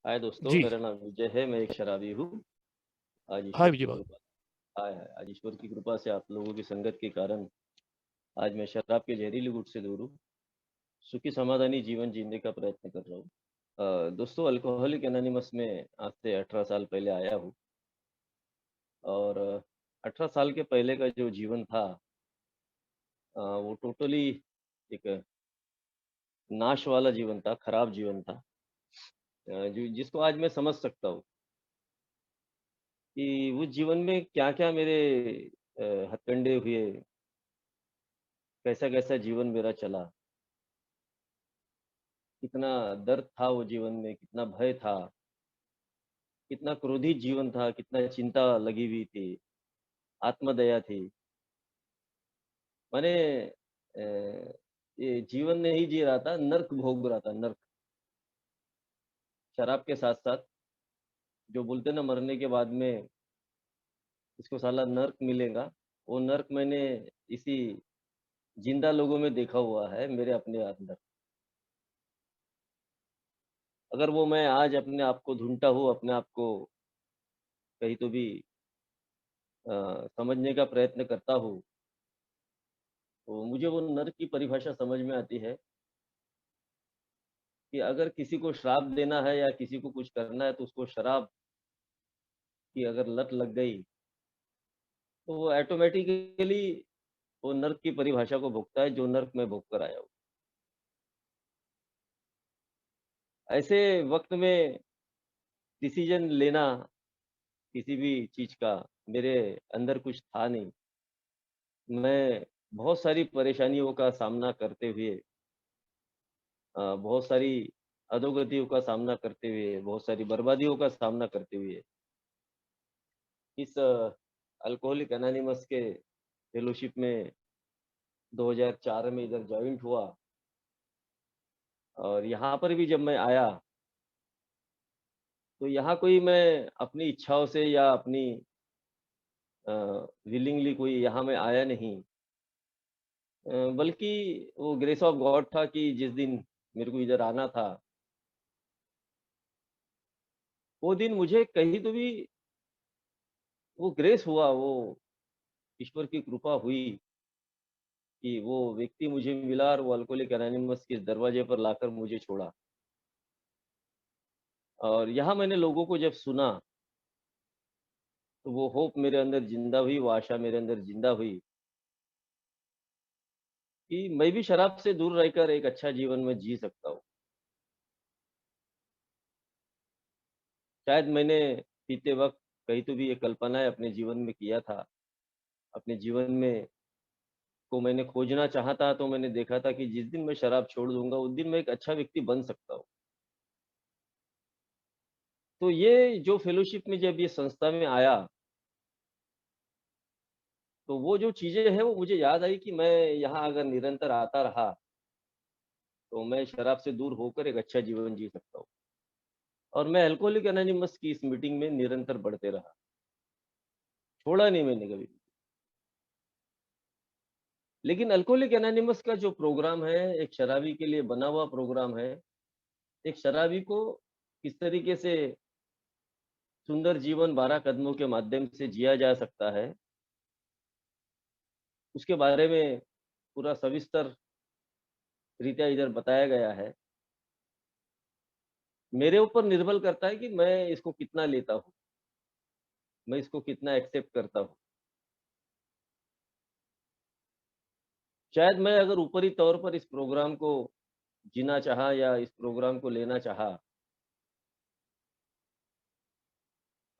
हाय दोस्तों, जी। मेरा नाम विजय है, मैं एक शराबी हूँ। आज हाय ईश्वर विजय की बाबू। कृपा हाय, हाय! आज ईश्वर की कृपा से आप लोगों की संगत के कारण आज मैं शराब के जहरीली गुट से दूर हूँ। सुखी समाधानी जीवन जीने का प्रयत्न कर रहा हूँ। दोस्तों, अल्कोहलिक एनोनिमस में आज से 18 साल पहले आया हूँ और 18 साल के पहले का जो जीवन था वो टोटली एक नाश वाला जीवन था, खराब जीवन था। जिसको आज मैं समझ सकता हूँ कि उस जीवन में क्या-क्या मेरे हथकंडे हुए, कैसा-कैसा जीवन मेरा चला, कितना दर्द था वो जीवन में, कितना भय था, कितना क्रोधित जीवन था, कितना चिंता लगी हुई थी, आत्मदया थी। माने ये जीवन नहीं जी रहा था, नर्क भोग रहा था, नर्क। शराब के साथ-साथ जो बोलते हैं ना मरने के बाद में इसको साला नर्क मिलेगा, वो नर्क मैंने इसी जिंदा लोगों में देखा हुआ है, मेरे अपने अंदर। अगर वो मैं आज अपने आप को ढूँढता हूँ, अपने आप को कहीं तो भी समझने का प्रयत्न करता हूँ, तो मुझे वो नर्क की परिभाषा समझ में आती है कि अगर किसी को श्राप देना है या किसी को कुछ करना है, तो उसको शराब की अगर लत लग गई, तो वो ऑटोमैटिकली वो नर्क की परिभाषा को भोगता है, जो नर्क मैं भोग कर आया हूँ। ऐसे वक़्त में डिसीज़न लेना किसी भी चीज़ का मेरे अंदर कुछ था नहीं। मैं बहुत सारी परेशानियों का सामना करते हुए बहुत सारी अधोगतियों का सामना करते हुए, बहुत सारी बर्बादियों का सामना करते हुए, इस अल्कोहलिक एनोनिमस के फेलोशिप में 2004 में इधर जॉइंट हुआ और यहाँ पर भी जब मैं आया, तो यहाँ कोई मैं अपनी इच्छाओं से या अपनी अ, विलिंगली कोई यहाँ मैं आया नहीं। बल्कि वो ग्रेस ऑफ गॉड था कि जिस दिन मेरे को इधर आना था, वो दिन मुझे कहीं तो भी वो ग्रेस हुआ, वो ईश्वर की कृपा हुई कि वो व्यक्ति मुझे मिला और वो अल्कोहलिक एनोनिमस के दरवाजे पर लाकर मुझे छोड़ा। और यहाँ मैंने लोगों को जब सुना, तो वो होप मेरे अंदर ज़िंदा हुई, वो आशा मेरे अंदर ज़िंदा हुई कि मैं भी शराब से दूर रहकर एक अच्छा जीवन में जी सकता हूँ। शायद मैंने पीते वक़्त कहीं तो भी ये कल्पनाएँ अपने जीवन में किया था। अपने जीवन में को मैंने खोजना चाहा था, तो मैंने देखा था कि जिस दिन मैं शराब छोड़ दूँगा, उस दिन मैं एक अच्छा व्यक्ति बन सकता हूँ। तो ये जो फेलोशिप में जब ये संस्था में आया, तो वो जो चीज़ें हैं, वो मुझे याद आई कि मैं यहाँ अगर निरंतर आता रहा, तो मैं शराब से दूर होकर एक अच्छा जीवन जी सकता हूँ। और मैं अल्कोहलिक एनोनिमस की इस मीटिंग में निरंतर बढ़ते रहा। छोड़ा नहीं मैंने कभी। लेकिन अल्कोहलिक एनोनिमस का जो प्रोग्राम है, एक शराबी के लिए बना हुआ प्रोग्राम है। एक शराबी को किस तरीके से सुंदर जीवन 12 कदमों के माध्यम से जिया जा सकता है, उसके बारे में पूरा सविस्तर रीत्या इधर बताया गया है। मेरे ऊपर निर्भर करता है कि मैं इसको कितना लेता हूँ, मैं इसको कितना एक्सेप्ट करता हूँ। शायद मैं अगर ऊपरी तौर पर इस प्रोग्राम को जीना चाहा या इस प्रोग्राम को लेना चाहा,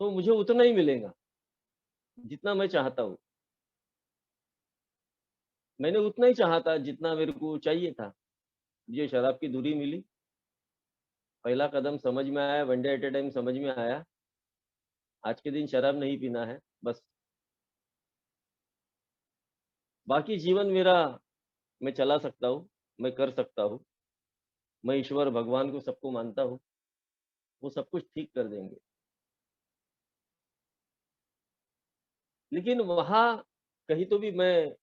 तो मुझे उतना ही मिलेगा, जितना मैं चाहता हूँ। मैंने उतना ही चाहा था जितना मेरे को चाहिए था। मुझे शराब की धुरी मिली, पहला कदम समझ में आया, one day at a time समझ में आया, आज के दिन शराब नहीं पीना है, बस। बाकी जीवन मेरा मैं चला सकता हूँ, मैं कर सकता हूँ। मैं ईश्वर भगवान को सबको मानता हूँ, वो सब कुछ ठीक कर देंगे। लेकिन वहाँ कहीं तो भी मैं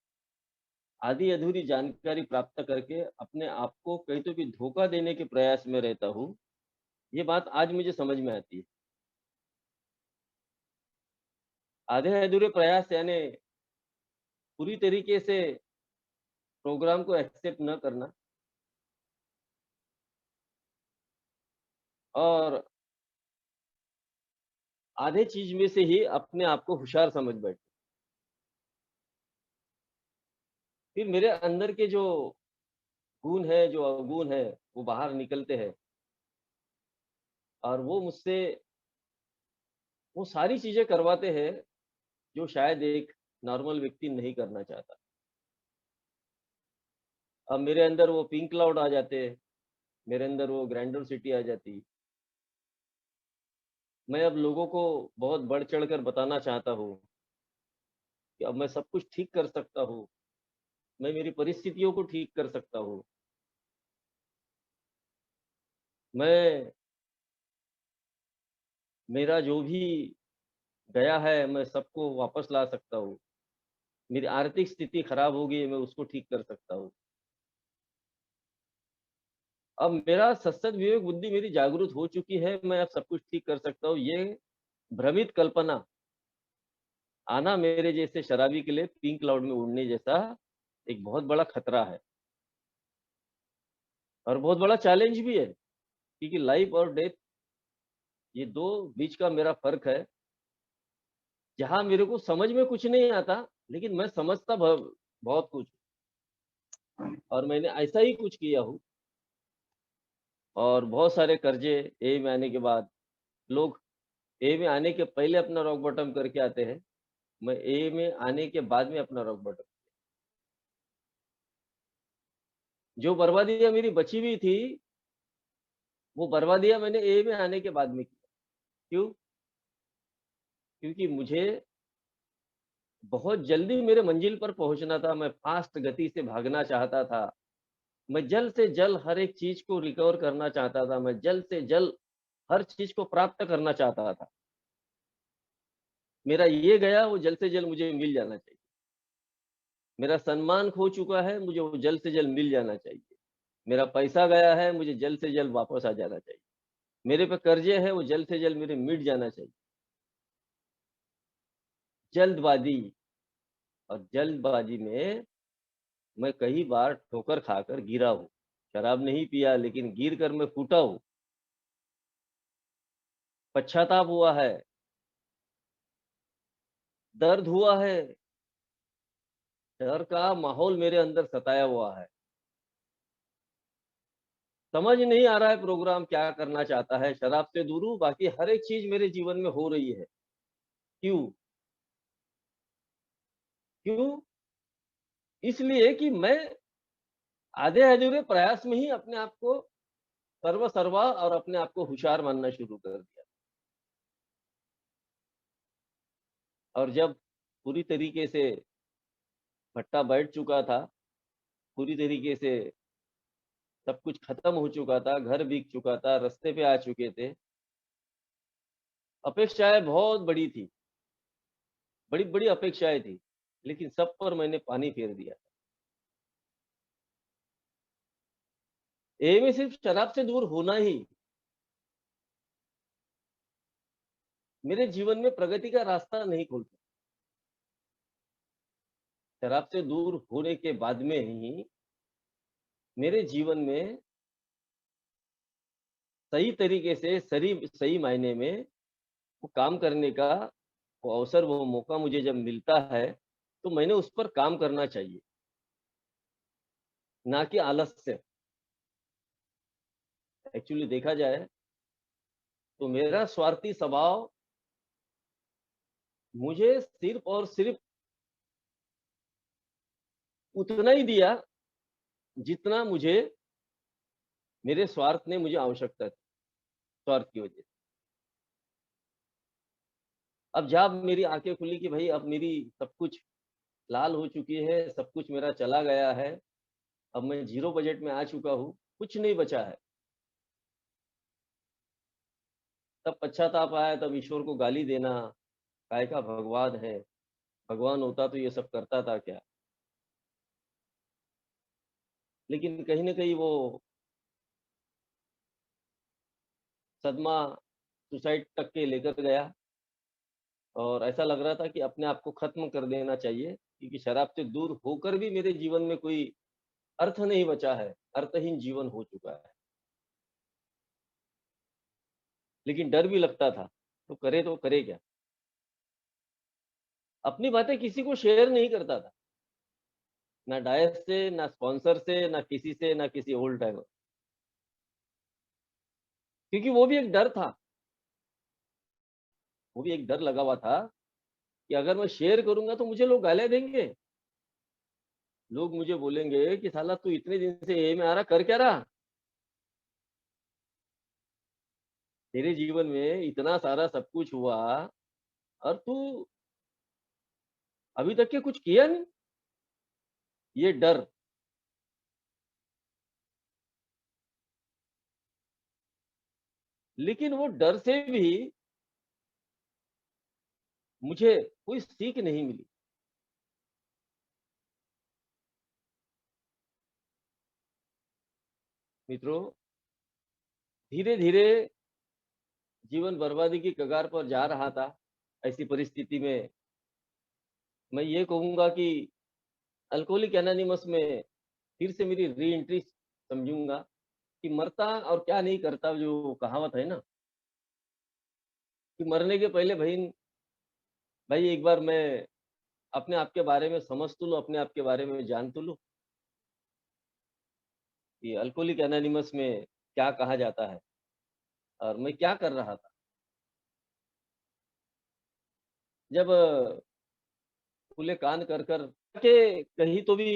आधी-अधूरी जानकारी प्राप्त करके अपने आप को कहीं तो भी धोखा देने के प्रयास में रहता हूँ ये बात आज मुझे समझ में आती है। आधे-अधूरे प्रयास यानी पूरी तरीके से प्रोग्राम को एक्सेप्ट न करना और आधे चीज़ में से ही अपने आप को होशियार समझ बैठना। फिर मेरे अंदर के जो गुण है, जो अवगुण है, वो बाहर निकलते हैं और वो मुझसे वो सारी चीज़ें करवाते हैं, जो शायद एक नॉर्मल व्यक्ति नहीं करना चाहता। अब मेरे अंदर वो पिंक क्लाउड आ जाते हैं, मेरे अंदर वो ग्रैंडियोसिटी आ जाती। मैं अब लोगों को बहुत बढ़-चढ़ कर बताना चाहता हूँ कि अब मैं सब कुछ ठीक कर सकता हूँ, मैं मेरी परिस्थितियों को ठीक कर सकता हूँ। मैं मेरा जो भी गया है, मैं सबको वापस ला सकता हूँ। मेरी आर्थिक स्थिति खराब हो गई है, मैं उसको ठीक कर सकता हूँ। अब मेरा सद्सद विवेक बुद्धि मेरी जागृत हो चुकी है, मैं अब सब कुछ ठीक कर सकता हूँ। ये भ्रमित कल्पना आना मेरे जैसे शराबी के लिए पिंक क्लाउड में उड़ने जैसा एक बहुत बड़ा खतरा है और बहुत बड़ा चैलेंज भी है, क्योंकि लाइफ और डेथ ये 2 बीच का मेरा फ़र्क है, जहाँ मेरे को समझ में कुछ नहीं आता, लेकिन मैं समझता बहुत कुछ और मैंने ऐसा ही कुछ किया हूँ और बहुत सारे कर्ज़े ए में आने के बाद लोग ए में आने के पहले अपना रॉक बॉटम करके आते हैं, मैं ए में आने के बाद में अपना रॉक बॉटम जो बर्बादियाँ मेरी बची हुई थी, वो बर्बादियाँ मैंने ए में आने के बाद में की। क्यों? क्योंकि मुझे बहुत जल्दी मेरे मंज़िल पर पहुँचना था, मैं फ़ास्ट गति से भागना चाहता था। मैं जल्द से जल्द हर एक चीज़ को रिकवर करना चाहता था, मैं जल्द से जल्द हर चीज़ को प्राप्त करना चाहता था। मेरा ये गया, वो जल्द से जल्द मुझे मिल जाना चाहिए। मेरा सम्मान खो चुका है, मुझे वो जल्द से जल्द मिल जाना चाहिए। मेरा पैसा गया है, मुझे जल्द से जल्द वापस आ जाना चाहिए। मेरे पे कर्ज़े हैं, वो जल्द से जल्द मेरे मिट जाना चाहिए। जल्दबाज़ी और जल्दबाज़ी में मैं कई बार ठोकर खाकर गिरा हूँ। शराब नहीं पिया लेकिन गिर कर मैं फूटा हूँ, पश्चाताप हुआ है, दर्द हुआ है, डर का माहौल मेरे अंदर सताया हुआ है। समझ नहीं आ रहा है प्रोग्राम क्या करना चाहता है, शराब से दूर हूँ, बाकी हर एक चीज़ मेरे जीवन में हो रही है। क्यों? क्यों? इसलिए कि मैं आधे-अधूरे प्रयास में ही अपने आप को सर्वा और अपने आप को होशियार मानना शुरू कर दिया। और जब पूरी तरीके से भट्टा बैठ चुका था, पूरी तरीके से सब कुछ खत्म हो चुका था, घर बिक चुका था, रास्ते पे आ चुके थे, अपेक्षाएँ बहुत बड़ी थी, बड़ी-बड़ी अपेक्षाएँ थी, लेकिन सब पर मैंने पानी फेर दिया। ये में सिर्फ़ शराब से दूर होना ही मेरे जीवन में प्रगति का रास्ता नहीं खोलता। शराब से दूर होने के बाद में ही मेरे जीवन में सही तरीके से सही मायने में वो काम करने का वो अवसर, वो मौका मुझे जब मिलता है, तो मैंने उस पर काम करना चाहिए, ना कि आलस से। एक्चुअली देखा जाए तो मेरा स्वार्थी स्वभाव मुझे सिर्फ़ और सिर्फ़ उतना ही दिया, जितना मुझे मेरे स्वार्थ ने मुझे आवश्यकता थी, स्वार्थ की वजह से। अब जब मेरी आँखें खुली कि भई अब मेरी सब कुछ लाल हो चुकी है, सब कुछ मेरा चला गया है, अब मैं ज़ीरो बजट में आ चुका हूँ, कुछ नहीं बचा है। तब पश्चाताप आया, तब ईश्वर को गाली देना, काय का भगवान है, भगवान होता तो ये सब करता था क्या? लेकिन कहीं न कहीं वो सदमा सुसाइड तक के लेकर गया और ऐसा लग रहा था कि अपने आप को खत्म कर देना चाहिए, क्योंकि शराब से दूर होकर भी मेरे जीवन में कोई अर्थ नहीं बचा है, अर्थहीन जीवन हो चुका है। लेकिन डर भी लगता था, तो करे क्या? अपनी बातें किसी को शेयर नहीं करता था, ना डायस से, ना स्पॉन्सर से, ना किसी से, ना किसी ओल्ड टाइमर, क्योंकि वो भी एक डर था, वो भी एक डर लगा हुआ था कि अगर मैं शेयर करूँगा तो मुझे लोग गालियाँ देंगे। लोग मुझे बोलेंगे कि साला तू इतने दिन से ए में आ रहा, कर क्या रहा? तेरे जीवन में इतना सारा सब कुछ हुआ और तू अभी तक के कुछ किया नहीं। ये डर, लेकिन वो डर से भी मुझे कोई सीख नहीं मिली। मित्रों, धीरे-धीरे जीवन बर्बादी की कगार पर जा रहा था। ऐसी परिस्थिति में मैं ये कहूँगा कि अल्कोहलिक एनोनिमस में फिर से मेरी री एंट्री समझूँगा कि मरता और क्या नहीं करता, जो कहावत है ना, कि मरने के पहले भाई एक बार मैं अपने आप के बारे में समझ तो लूँ, अपने आप के बारे में जान तो लूँ कि अल्कोहलिक एनोनिमस में क्या कहा जाता है और मैं क्या कर रहा था। जब खुले कान कर के कहीं तो भी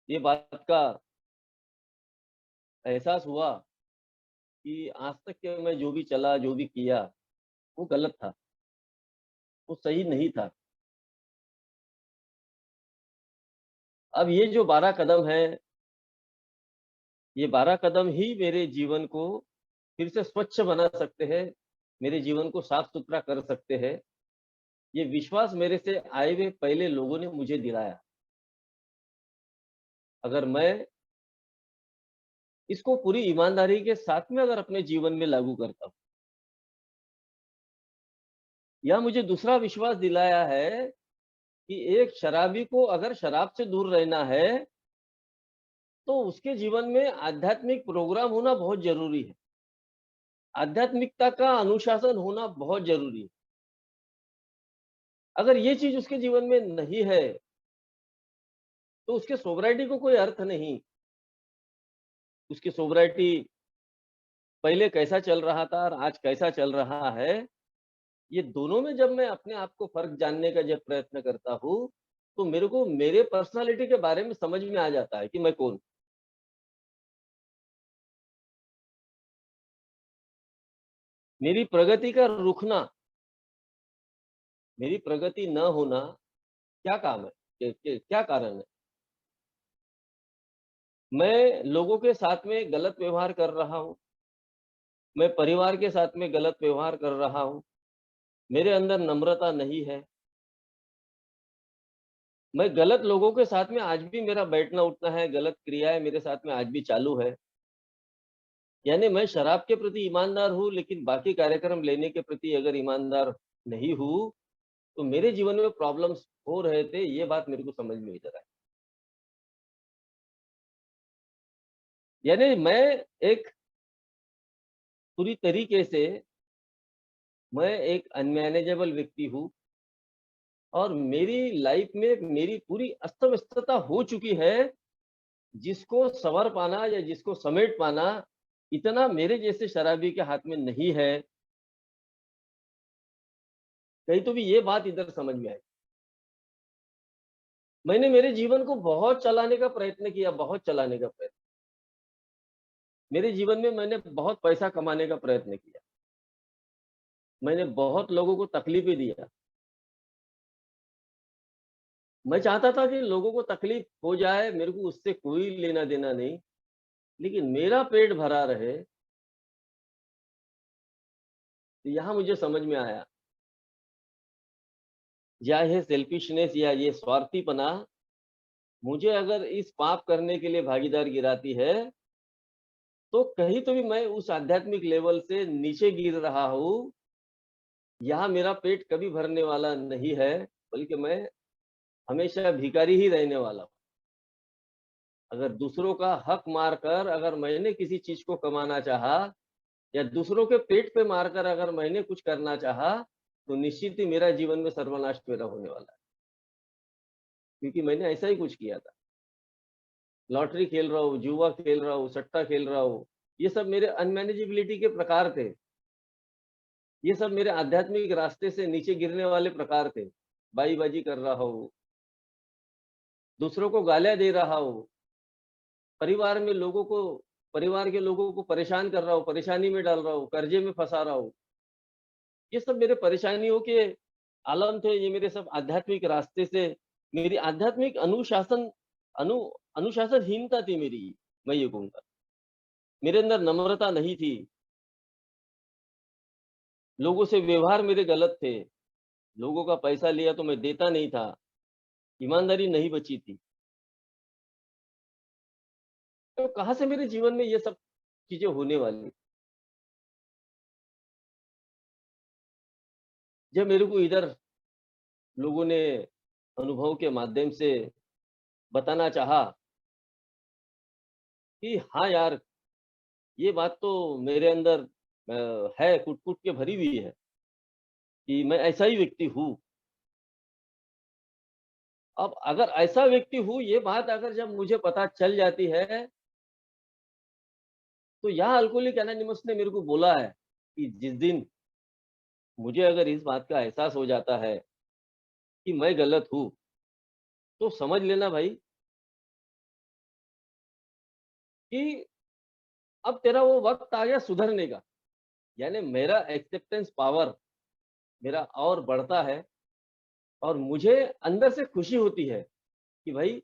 ये बात का एहसास हुआ कि आज तक के मैं जो भी चला, जो भी किया, वो गलत था, वो सही नहीं था। अब ये जो 12 कदम है, ये 12 कदम ही मेरे जीवन को फिर से स्वच्छ बना सकते हैं, मेरे जीवन को साफ-सुथरा कर सकते हैं। ये विश्वास मेरे से आए हुए पहले लोगों ने मुझे दिलाया। अगर मैं इसको पूरी ईमानदारी के साथ में अगर अपने जीवन में लागू करता हूँ, या मुझे दूसरा विश्वास दिलाया है कि एक शराबी को अगर शराब से दूर रहना है, तो उसके जीवन में आध्यात्मिक प्रोग्राम होना बहुत ज़रूरी है। आध्यात्मिकता का अनुशासन होना बहुत ज़रूरी है। अगर ये चीज़ उसके जीवन में नहीं है, तो उसके सोब्राइटी को कोई अर्थ नहीं। उसकी सोब्राइटी पहले कैसा चल रहा था और आज कैसा चल रहा है, ये दोनों में जब मैं अपने आप को फ़र्क जानने का जब प्रयत्न करता हूँ, तो मेरे को मेरे पर्सनैलिटी के बारे में समझ में आ जाता है कि मैं कौन हूँ। मेरी प्रगति का रुकना, मेरी प्रगति न होना क्या काम है? क्या कारण है? मैं लोगों के साथ में गलत व्यवहार कर रहा हूँ, मैं परिवार के साथ में गलत व्यवहार कर रहा हूँ, मेरे अंदर नम्रता नहीं है, मैं गलत लोगों के साथ में आज भी मेरा बैठना-उठना है, गलत क्रियाएँ मेरे साथ में आज भी चालू है। यानी मैं शराब के प्रति ईमानदार हूँ, लेकिन बाकी कार्यक्रम लेने के प्रति अगर ईमानदार नहीं हूँ, तो मेरे जीवन में प्रॉब्लम्स हो रहे थे, ये बात मेरे को समझ में इधर आई। यानी मैं एक पूरी तरीके से मैं एक अनमैनेजेबल व्यक्ति हूँ और मेरी लाइफ में मेरी पूरी अस्त-व्यस्तता हो चुकी है, जिसको सँवर पाना या जिसको समेट पाना इतना मेरे जैसे शराबी के हाथ में नहीं है। कहीं तो भी ये बात इधर समझ में आई। मैंने मेरे जीवन को बहुत चलाने का प्रयत्न किया, बहुत चलाने का प्रयत्न। मेरे जीवन में मैंने बहुत पैसा कमाने का प्रयत्न किया। मैंने बहुत लोगों को तकलीफ़ें दिया। मैं चाहता था कि लोगों को तकलीफ़ हो जाए, मेरे को उससे कोई लेना-देना नहीं, लेकिन मेरा पेट भरा रहे, तो यहाँ मुझे समझ में आया, या ये सेल्फिशनेस या ये स्वार्थीपना मुझे अगर इस पाप करने के लिए भागीदार गिराती है, तो कहीं तो भी मैं उस आध्यात्मिक लेवल से नीचे गिर रहा हूँ, यहाँ मेरा पेट कभी भरने वाला नहीं है, बल्कि मैं हमेशा भिखारी ही रहने वाला हूँ। अगर दूसरों का हक मारकर अगर मैंने किसी चीज़ को कमाना चाहा या दूसरों के पेट पे मारकर अगर मैंने कुछ करना चाहा, तो निश्चित ही मेरा जीवन में सर्वनाश मेरा होने वाला है। क्योंकि मैंने ऐसा ही कुछ किया था। लॉटरी खेल रहा हूँ, जुआ खेल रहा हूँ, सट्टा खेल रहा हूँ, ये सब मेरे अनमैनेजेबिलिटी के प्रकार थे। ये सब मेरे आध्यात्मिक रास्ते से नीचे गिरने वाले प्रकार थे। बाईबाजी कर रहा हूँ, दूसरों को गालियाँ दे रहा हूँ, परिवार में लोगों को परिवार के लोगों को परेशान कर रहा हूँ, परेशानी में डाल रहा हूँ, कर्जे में फँसा रहा हूँ। ये सब मेरे परेशानियों के आलम थे, ये मेरे सब आध्यात्मिक रास्ते से मेरी आध्यात्मिक अनु अनुशासनहीनता थी मेरी, मैं ये कहूँगा। मेरे अंदर नम्रता नहीं थी, लोगों से व्यवहार मेरे गलत थे, लोगों का पैसा लिया तो मैं देता नहीं था, ईमानदारी नहीं बची थी। तो कहाँ से मेरे जीवन में ये सब चीज़ें होने वाली? जब मेरे को इधर लोगों ने अनुभव के माध्यम से बताना चाहा कि हाँ यार, ये बात तो मेरे अंदर है, कूट-कूट के भरी हुई है कि मैं ऐसा ही व्यक्ति हूँ। अब अगर ऐसा व्यक्ति हूँ, ये बात अगर जब मुझे पता चल जाती है, तो यहाँ अल्कोहलिक एनोनिमस ने मेरे को बोला है कि जिस दिन मुझे अगर इस बात का एहसास हो जाता है कि मैं गलत हूँ, तो समझ लेना भाई कि अब तेरा वो वक़्त आ गया सुधरने का। यानी मेरा एक्सेप्टेंस पावर मेरा और बढ़ता है और मुझे अंदर से खुशी होती है कि भाई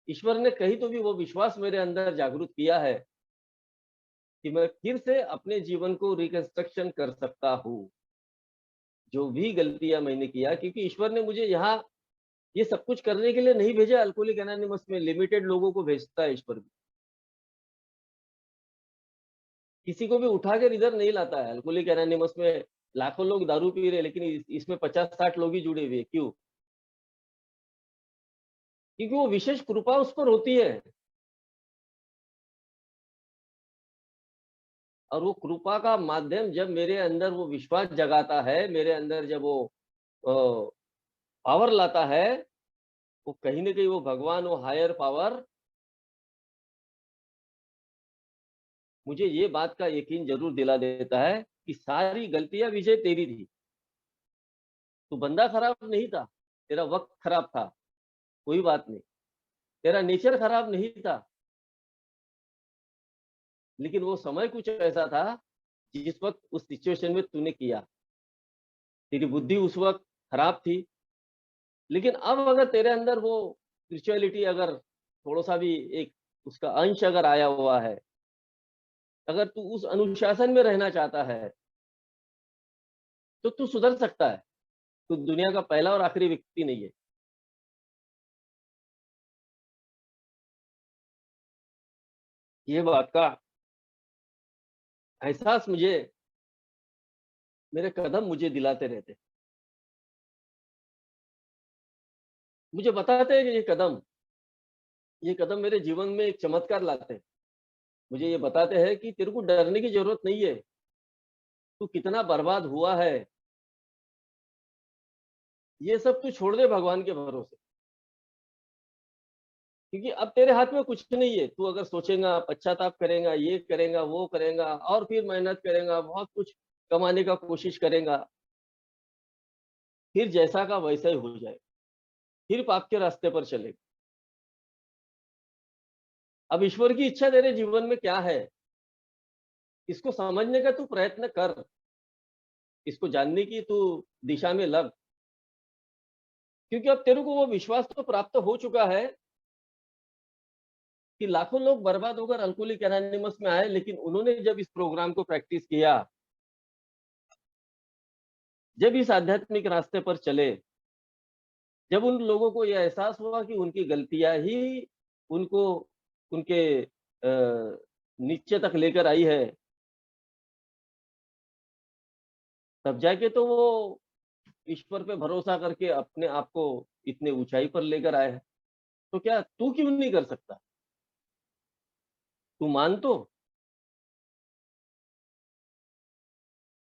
ईश्वर ने कहीं तो भी वो विश्वास मेरे अंदर जागृत किया है कि मैं फिर से अपने जीवन को रिकंस्ट्रक्शन कर सकता हूँ। जो भी गलतियाँ मैंने किया क्योंकि ईश्वर ने मुझे यहाँ ये सब कुछ करने के लिए नहीं भेजा अल्कोहलिक एनोनिमस में लिमिटेड लोगों को भेजता है ईश्वर भी। किसी को भी उठाकर इधर नहीं लाता है। अल्कोहलिक एनोनिमस में लाखों लोग दारू पी रहे हैं लेकिन इसमें 50-60 लोग ही जुड़े हुए हैं। क्यों? क्योंकि वो विशेष कृपा उस पर होती है और वो कृपा का माध्यम जब मेरे अंदर वो विश्वास जगाता है, मेरे अंदर जब वो अ, पावर लाता है, वो कहीं न कहीं वो भगवान, वो हायर पावर मुझे ये बात का यकीन ज़रूर दिला देता है कि सारी गलतियाँ विजय तेरी थी। तू बंदा खराब नहीं था, तेरा वक़्त खराब था, कोई बात नहीं। तेरा नेचर खराब नहीं था, लेकिन वो समय कुछ ऐसा था, जिस वक़्त उस सिचुएशन में तूने किया। तेरी बुद्धि उस वक़्त खराब थी, लेकिन अब अगर तेरे अंदर वो स्पिरिचुअलिटी अगर थोड़ा-सा भी एक उसका अंश अगर आया हुआ है, अगर तू उस अनुशासन में रहना चाहता है, तो तू सुधर सकता है। तू दुनिया का पहला और आखिरी व्यक्ति नहीं है। ये बात का एहसास मुझे मेरे कदम मुझे दिलाते रहते। मुझे बताते हैं कि ये कदम मेरे जीवन में एक चमत्कार लाते हैं। मुझे ये बताते हैं कि तेरे को डरने की ज़रूरत नहीं है। तू कितना बर्बाद हुआ है, ये सब तू छोड़ दे भगवान के भरोसे। क्योंकि अब तेरे हाथ में कुछ नहीं है। तू अगर सोचेगा, पश्चाताप करेगा, ये करेगा, वो करेगा और फिर मेहनत करेगा, बहुत कुछ कमाने का कोशिश करेगा, फिर जैसा का वैसा ही हो जाएगा। फिर पाप के रास्ते पर चलेगा। अब ईश्वर की इच्छा तेरे जीवन में क्या है? इसको समझने का तू प्रयत्न कर। इसको जानने की तू दिशा में लग। क्योंकि अब तेरे को वो विश्वास तो प्राप्त हो चुका है कि लाखों लोग बर्बाद होकर अल्कोहलिक एनोनिमस में आए, लेकिन उन्होंने जब इस प्रोग्राम को प्रैक्टिस किया, जब इस आध्यात्मिक रास्ते पर चले, जब उन लोगों को ये एहसास हुआ कि उनकी गलतियाँ ही उनको उनके नीचे तक लेकर आई है, तब जाके तो वो ईश्वर पे भरोसा करके अपने आप को इतने ऊंचाई पर लेकर आए हैं। तो क्या तू क्यों नहीं कर सकता? तू मान तो।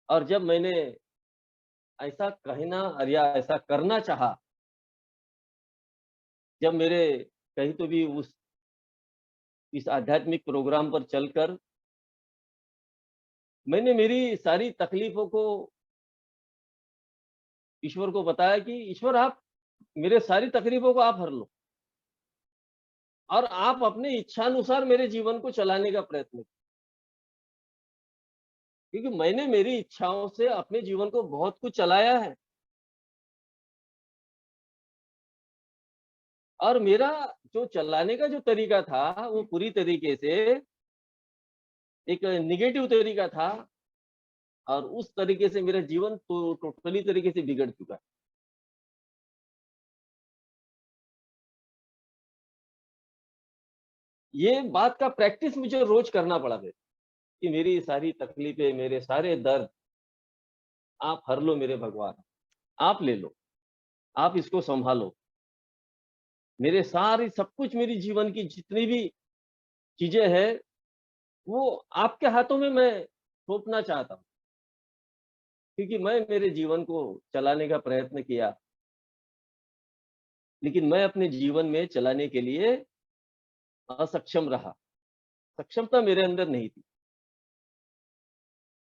और जब मैंने ऐसा कहना और या ऐसा करना चाहा, जब मेरे कहीं तो भी उस इस आध्यात्मिक प्रोग्राम पर चलकर मैंने मेरी सारी तकलीफों को ईश्वर को बताया कि ईश्वर, आप मेरे सारी तकलीफों को आप हर लो और आप अपने इच्छानुसार मेरे जीवन को चलाने का प्रयत्न करो। क्योंकि मैंने मेरी इच्छाओं से अपने जीवन को बहुत कुछ चलाया है और मेरा जो चलाने का जो तरीका था, वो पूरी तरीके से एक नेगेटिव तरीका था और उस तरीके से मेरा जीवन तो टोटली तरीके से बिगड़ चुका है। ये बात का प्रैक्टिस मुझे रोज करना पड़ा फिर कि मेरी सारी तकलीफें, मेरे सारे दर्द आप हर लो मेरे भगवान, आप ले लो, आप इसको सँभालो। मेरे सारी सब कुछ मेरी जीवन की जितनी भी चीज़ें हैं, वो आपके हाथों में मैं सौंपना चाहता हूँ। क्योंकि मैं मेरे जीवन को चलाने का प्रयत्न किया, लेकिन मैं अपने जीवन में चलाने के लिए असक्षम रहा। सक्षमता मेरे अंदर नहीं थी,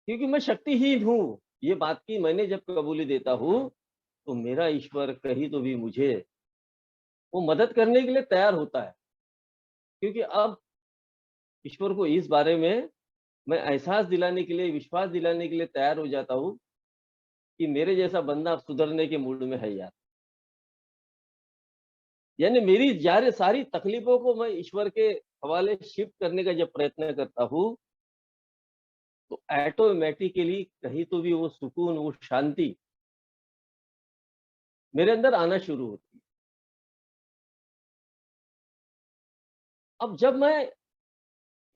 क्योंकि मैं शक्तिहीन हूँ। ये बात की मैंने जब कबूली देता हूँ, तो मेरा ईश्वर कहीं तो भी मुझे वो मदद करने के लिए तैयार होता है। क्योंकि अब ईश्वर को इस बारे में मैं एहसास दिलाने के लिए, विश्वास दिलाने के लिए तैयार हो जाता हूँ कि मेरे जैसा बंदा अब सुधरने के मूड में है यार। यानी मेरी जारे सारी तकलीफों को मैं ईश्वर के हवाले शिफ्ट करने का जब प्रयत्न करता हूँ, तो ऑटोमैटिकली कहीं तो भी वो सुकून, वो शांति मेरे अंदर आना शुरू होती है। अब जब मैं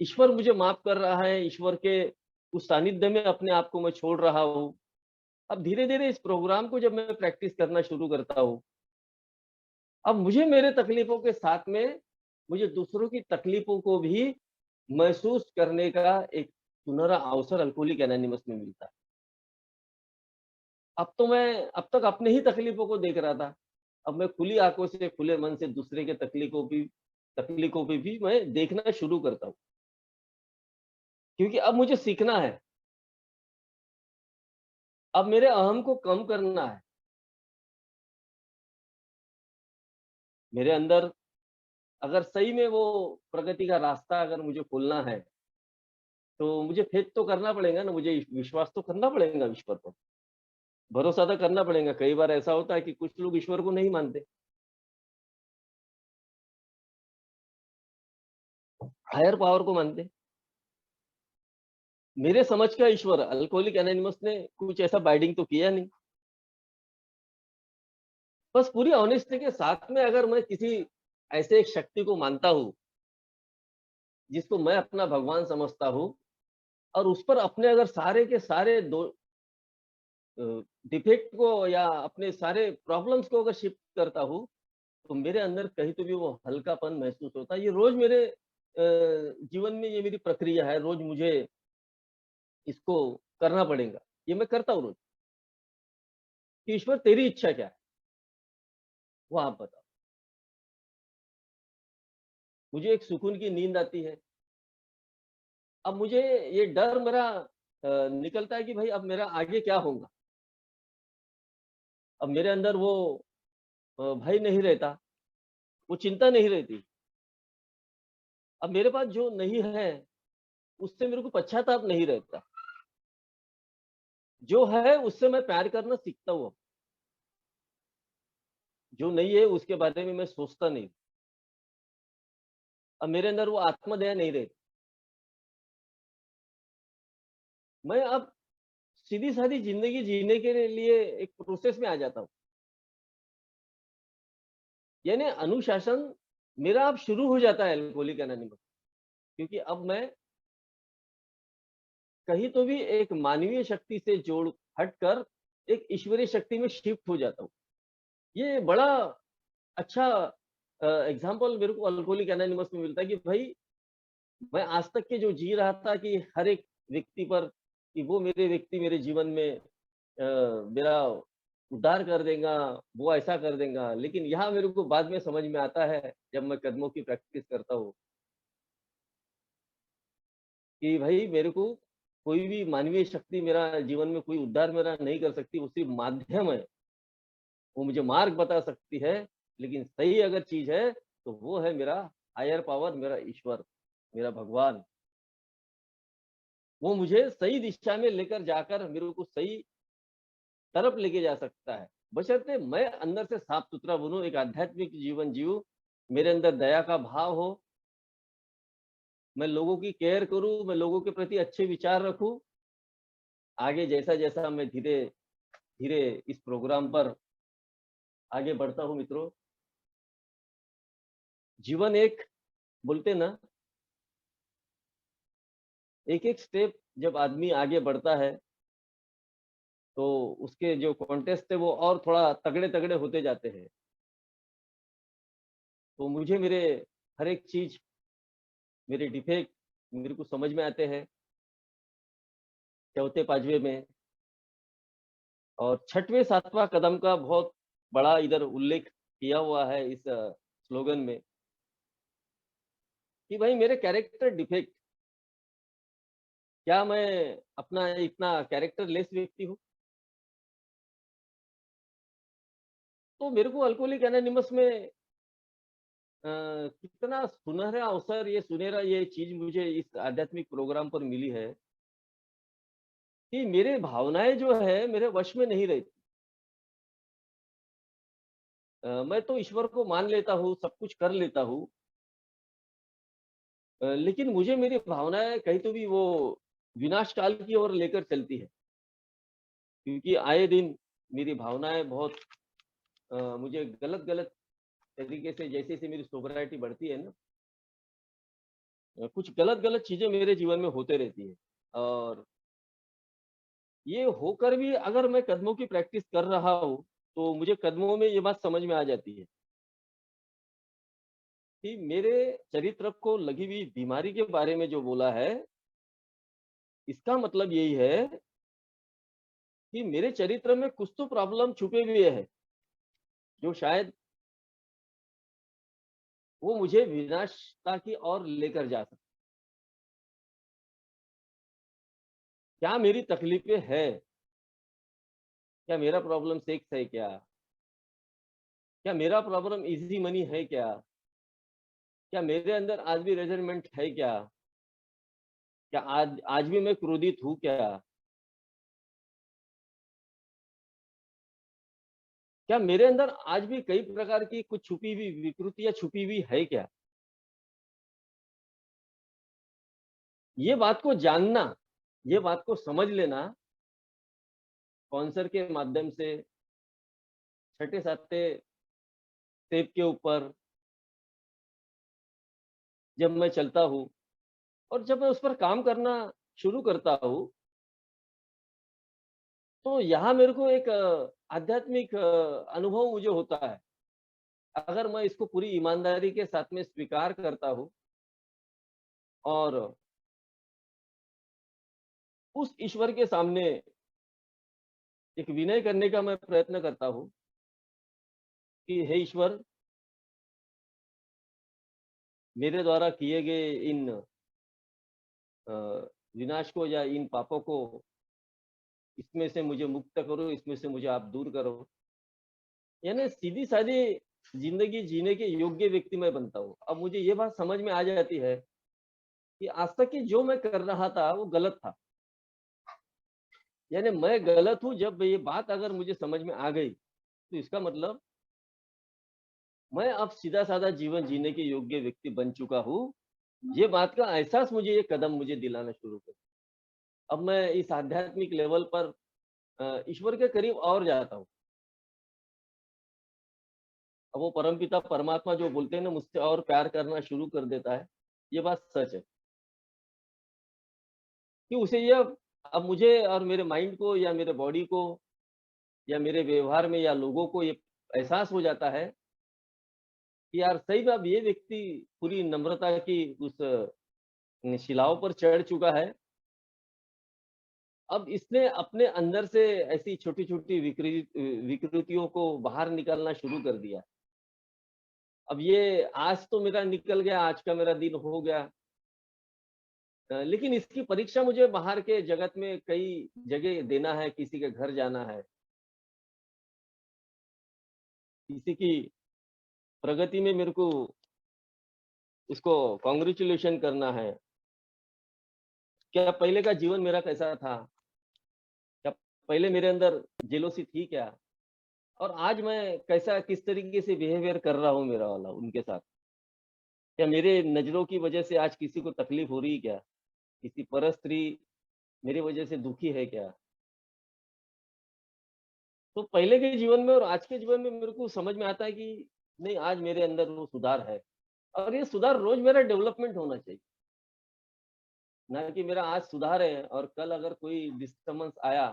ईश्वर मुझे माफ़ कर रहा है, ईश्वर के उस सानिध्य में अपने आप को मैं छोड़ रहा हूँ। अब धीरे-धीरे इस प्रोग्राम को जब मैं प्रैक्टिस करना शुरू करता हूँ, अब मुझे मेरे तकलीफों के साथ में मुझे दूसरों की तकलीफों को भी महसूस करने का एक सुनहरा अवसर अल्कोहलिक एनोनिमस में मिलता है। अब तो मैं अब तक अपने ही तकलीफों को देख रहा था। अब मैं खुली आँखों से, खुले मन से दूसरे के तकलीफों पे भी मैं देखना शुरू करता हूँ। क्योंकि अब मुझे सीखना है, अब मेरे अहम को कम करना है। मेरे अंदर अगर सही में वो प्रगति का रास्ता अगर मुझे खोलना है, तो मुझे फेथ तो करना पड़ेगा ना, मुझे विश्वास तो करना पड़ेगा ईश्वर पर। भरोसा तो करना पड़ेगा। कई बार ऐसा होता है कि कुछ लोग ईश्वर को नहीं मानते, हायर पावर को मानते। मेरे समझ का ईश्वर अल्कोहलिक एनोनिमस ने कुछ ऐसा बाइंडिंग तो किया नहीं। बस पूरी ऑनेस्टी के साथ में अगर मैं किसी ऐसे एक शक्ति को मानता हूँ, जिसको मैं अपना भगवान समझता हूँ और उस पर अपने अगर सारे के सारे अ, डिफेक्ट को या अपने सारे प्रॉब्लम्स को अगर शिफ्ट करता हूँ, तो मेरे अंदर कहीं तो भी वो हल्कापन महसूस होता है। ये रोज़ मेरे जीवन में ये मेरी प्रक्रिया है, रोज़ मुझे इसको करना पड़ेगा। ये मैं करता हूँ रोज़ कि ईश्वर तेरी इच्छा क्या है? वो आप बताओ। मुझे एक सुकून की नींद आती है। अब मुझे ये डर मेरा निकलता है कि भाई अब मेरा आगे क्या होगा? अब मेरे अंदर वो भय नहीं रहता, वो चिंता नहीं रहती। अब मेरे पास जो नहीं है, उससे मेरे को पश्चाताप नहीं रहता। जो है उससे मैं प्यार करना सीखता हूँ अब। जो नहीं है उसके बारे में मैं सोचता नहीं। अब मेरे अंदर वो आत्मदया नहीं रहती। मैं अब सीधी-सादी ज़िंदगी जीने के लिए एक प्रोसेस में आ जाता हूँ। यानी अनुशासन मेरा अब शुरू हो जाता है अल्कोहलिक एनोनिमस, क्योंकि अब मैं कहीं तो भी एक मानवीय शक्ति से जोड़ हटकर एक ईश्वरीय शक्ति में शिफ्ट हो जाता हूँ। ये बड़ा अच्छा एग्ज़ाम्पल मेरे को अल्कोहलिक एनोनिमस में मिलता है कि भाई मैं आज तक के जो जी रहा था कि हर एक व्यक्ति पर कि वो मेरे व्यक्ति मेरे जीवन में मेरा उद्धार कर देगा, वो ऐसा कर देगा। लेकिन यहाँ मेरे को बाद में समझ में आता है जब मैं कदमों की प्रैक्टिस करता हूँ कि भाई मेरे को कोई भी मानवीय शक्ति मेरा जीवन में कोई उद्धार मेरा नहीं कर सकती, वो सिर्फ़ माध्यम है। वो मुझे मार्ग बता सकती है, लेकिन सही अगर चीज़ है तो वो है मेरा हायर पावर, मेरा ईश्वर, मेरा भगवान। वो मुझे सही दिशा में लेकर जाकर मेरे को सही तरफ लेके जा सकता है। बशर्ते मैं अंदर से साफ-सुथरा बनूँ, एक आध्यात्मिक जीवन जिऊँ, मेरे अंदर दया का भाव हो, मैं लोगों की केयर करूँ, मैं लोगों के प्रति अच्छे विचार रखूँ। आगे जैसा-जैसा मैं धीरे-धीरे इस प्रोग्राम पर आगे बढ़ता हूँ मित्रों, जीवन एक बोलते ना, एक-एक स्टेप जब आदमी आगे बढ़ता है, तो उसके जो कॉन्टेस्ट है वो और थोड़ा तगड़े-तगड़े होते जाते हैं। तो मुझे मेरे हर एक चीज़, मेरे डिफेक्ट मेरे को समझ में आते हैं, चौथे पाँचवें में। और छठवें सातवां कदम का बहुत बड़ा इधर उल्लेख किया हुआ है इस स्लोगन में कि भाई मेरे कैरेक्टर डिफेक्ट, क्या मैं अपना इतना कैरेक्टरलेस व्यक्ति हूँ? तो मेरे को अल्कोहलिक एनोनिमस में कितना सुनहरा अवसर, ये सुनहरा ये चीज़ मुझे इस आध्यात्मिक प्रोग्राम पर मिली है कि मेरे भावनाएँ जो है मेरे वश में नहीं रहती। मैं तो ईश्वर को मान लेता हूँ, सब कुछ कर लेता हूँ, लेकिन मुझे मेरी भावनाएँ कहीं तो भी वो विनाश काल की ओर लेकर चलती है। क्योंकि आए दिन मेरी भावनाएँ बहुत मुझे गलत-गलत तरीके से जैसे-जैसे मेरी सोब्रिटी बढ़ती है ना, कुछ गलत-गलत चीज़ें मेरे जीवन में होते रहती है। और ये होकर भी अगर मैं कदमों की प्रैक्टिस कर रहा हूँ, तो मुझे कदमों में ये बात समझ में आ जाती है कि मेरे चरित्र को लगी हुई बीमारी के बारे में जो बोला है, इसका मतलब यही है कि मेरे चरित्र में कुछ तो प्रॉब्लम छुपे हुए हैं, जो शायद वो मुझे विनाशता की ओर लेकर जा सकते। क्या मेरी तकलीफ़ें हैं? क्या मेरा प्रॉब्लम सेक्स है क्या? क्या मेरा प्रॉब्लम ईज़ी मनी है क्या? क्या मेरे अंदर आज भी रेज़रमेंट है क्या? क्या आज आज भी मैं क्रोधित हूँ क्या? क्या मेरे अंदर आज भी कई प्रकार की कुछ छुपी हुई विकृतियाँ छुपी हुई है क्या? ये बात को जानना, ये बात को समझ लेना, कौंसर के माध्यम से छठे-सातवें स्टेप के ऊपर जब मैं चलता हूँ और जब मैं उस पर काम करना शुरू करता हूँ, तो यहाँ मेरे को एक आध्यात्मिक अनुभव मुझे होता है। अगर मैं इसको पूरी ईमानदारी के साथ में स्वीकार करता हूँ और उस ईश्वर के सामने एक विनय करने का मैं प्रयत्न करता हूँ कि हे ईश्वर, मेरे द्वारा किए गए इन अ, विनाश को या इन पापों को इसमें से मुझे मुक्त करो, इसमें से मुझे आप दूर करो। यानी सीधी-सादी ज़िंदगी जीने के योग्य व्यक्ति मैं बनता हूँ। अब मुझे ये बात समझ में आ जाती है कि आज तक की जो मैं कर रहा था वो गलत था। यानी मैं गलत हूँ, जब ये बात अगर मुझे समझ में आ गई, तो इसका मतलब मैं अब सीधा-साधा जीवन जीने के योग्य व्यक्ति बन चुका हूँ। ये बात का एहसास मुझे ये कदम मुझे दिलाना शुरू कर। अब मैं इस आध्यात्मिक लेवल पर ईश्वर के करीब और जाता हूँ। अब वो परमपिता परमात्मा जो बोलते हैं ना, मुझसे और प्यार करना शुरू कर देता है। ये बात सच है। कि उसे ये अब मुझे और मेरे माइंड को या मेरे बॉडी को या मेरे व्यवहार में या लोगों को ये एहसास हो जाता है कि यार सही में अब ये व्यक्ति पूरी नम्रता की उस शिलाओं पर चढ़ चुका है। अब इसने अपने अंदर से ऐसी छोटी-छोटी विकृतियों को बाहर निकालना शुरू कर दिया। अब ये आज तो मेरा निकल गया, आज का मेरा दिन हो गया। लेकिन इसकी परीक्षा मुझे बाहर के जगत में कई जगह देना है, किसी के घर जाना है, किसी की प्रगति में मेरे को उसको कांग्रेचुलेशन करना है। क्या पहले का जीवन मेरा कैसा था? क्या पहले मेरे अंदर जेलसी थी क्या? और आज मैं कैसा किस तरीके से बिहेवियर कर रहा हूँ मेरा वाला उनके साथ? क्या मेरे नज़रों की वजह से आज किसी को तकलीफ हो रही है क्या? किसी परस्त्री मेरी वजह से दुखी है क्या? तो पहले के जीवन में और आज के जीवन में मेरे को समझ में आता है कि नहीं, आज मेरे अंदर वो सुधार है और ये सुधार रोज़ मेरा डेवलपमेंट होना चाहिए। ना कि मेरा आज सुधार है और कल अगर कोई डिस्टर्बेंस आया